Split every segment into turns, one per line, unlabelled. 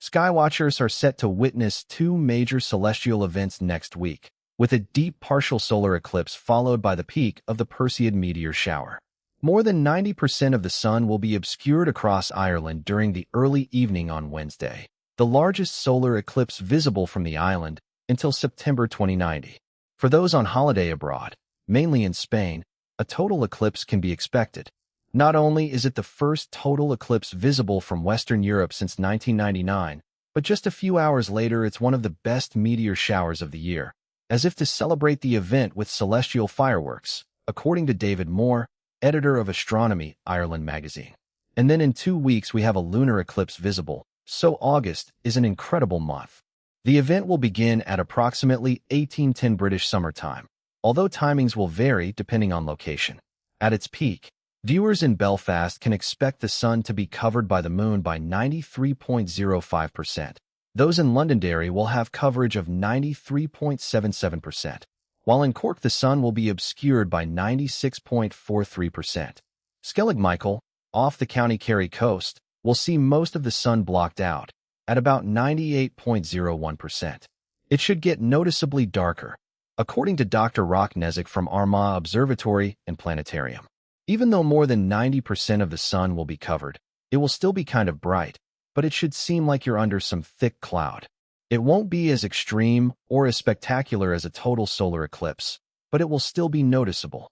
Skywatchers are set to witness two major celestial events next week, with a deep partial solar eclipse followed by the peak of the Perseid meteor shower. More than 90% of the sun will be obscured across Ireland during the early evening on Wednesday, the largest solar eclipse visible from the island until September 2090. For those on holiday abroad, mainly in Spain, a total eclipse can be expected. Not only is it the first total eclipse visible from Western Europe since 1999, but just a few hours later it's one of the best meteor showers of the year, as if to celebrate the event with celestial fireworks, according to David Moore, editor of Astronomy Ireland magazine. And then in 2 weeks we have a lunar eclipse visible, so August is an incredible month. The event will begin at approximately 1810 British Summer Time, although timings will vary depending on location. At its peak, viewers in Belfast can expect the sun to be covered by the moon by 93.05%. Those in Londonderry will have coverage of 93.77%, while in Cork the sun will be obscured by 96.43%. Skellig Michael, off the County Kerry coast, will see most of the sun blocked out, at about 98.01%. It should get noticeably darker, according to Dr. Roch Nezik from Armagh Observatory and Planetarium. Even though more than 90% of the sun will be covered, it will still be kind of bright, but it should seem like you're under some thick cloud. It won't be as extreme or as spectacular as a total solar eclipse, but it will still be noticeable.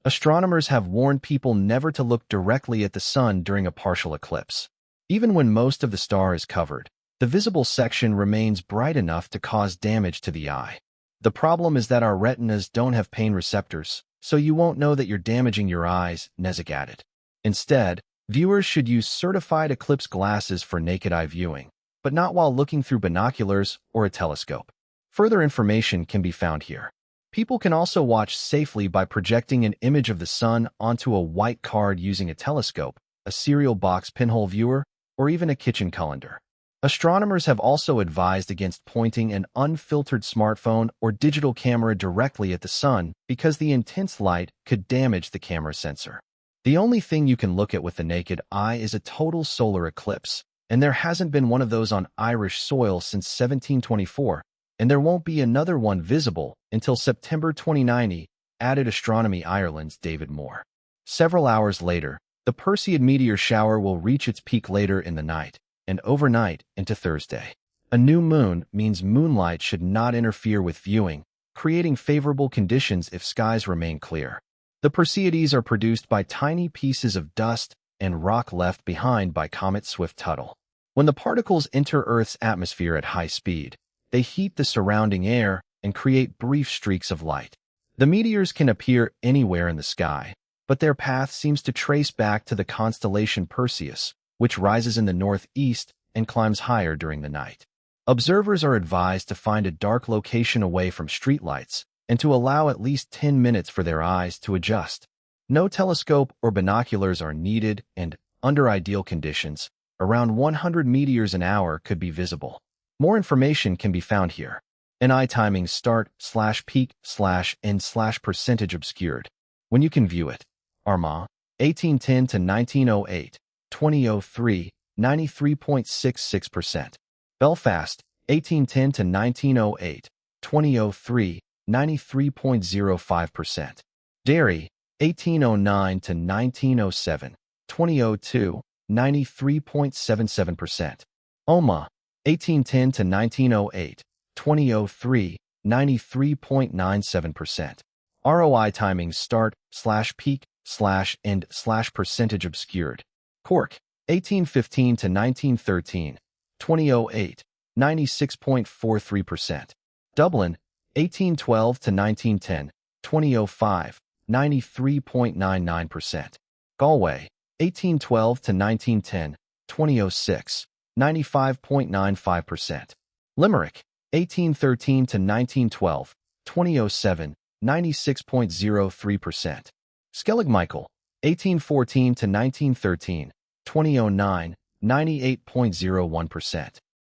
Astronomers have warned people never to look directly at the sun during a partial eclipse. Even when most of the star is covered, the visible section remains bright enough to cause damage to the eye. The problem is that our retinas don't have pain receptors, so you won't know that you're damaging your eyes, Nezik added. Instead, viewers should use certified eclipse glasses for naked eye viewing, but not while looking through binoculars or a telescope. Further information can be found here. People can also watch safely by projecting an image of the sun onto a white card using a telescope, a cereal box pinhole viewer, or even a kitchen colander. Astronomers have also advised against pointing an unfiltered smartphone or digital camera directly at the sun because the intense light could damage the camera sensor. The only thing you can look at with the naked eye is a total solar eclipse, and there hasn't been one of those on Irish soil since 1724, and there won't be another one visible until September 2090, added Astronomy Ireland's David Moore. Several hours later, the Perseid meteor shower will reach its peak later in the night, and overnight into Thursday. A new moon means moonlight should not interfere with viewing, creating favorable conditions if skies remain clear. The Perseids are produced by tiny pieces of dust and rock left behind by Comet Swift-Tuttle. When the particles enter Earth's atmosphere at high speed, they heat the surrounding air and create brief streaks of light. The meteors can appear anywhere in the sky, but their path seems to trace back to the constellation Perseus, which rises in the northeast and climbs higher during the night. Observers are advised to find a dark location away from streetlights and to allow at least 10 minutes for their eyes to adjust. No telescope or binoculars are needed, and, under ideal conditions, around 100 meteors an hour could be visible. More information can be found here. NI timings start/peak/end/percentage obscured. When you can view it. Armagh, 1810 to 1908. 2003, 93.66%. Belfast, 1810 to 1908, 2003, 93.05%. Derry, 1809 to 1907, 2002, 93.77%. Omagh, 1810 to 1908, 2003, 93.97%. ROI timings start/peak/end/percentage obscured. Cork, 1815 to 1913, 2008, 96.43%. Dublin, 1812 to 1910, 2005, 93.99%. Galway, 1812 to 1910, 2006, 95.95%. Limerick, 1813 to 1912, 2007, 96.03%. Skellig Michael, 1814 to 1913, 2009, 98.01%.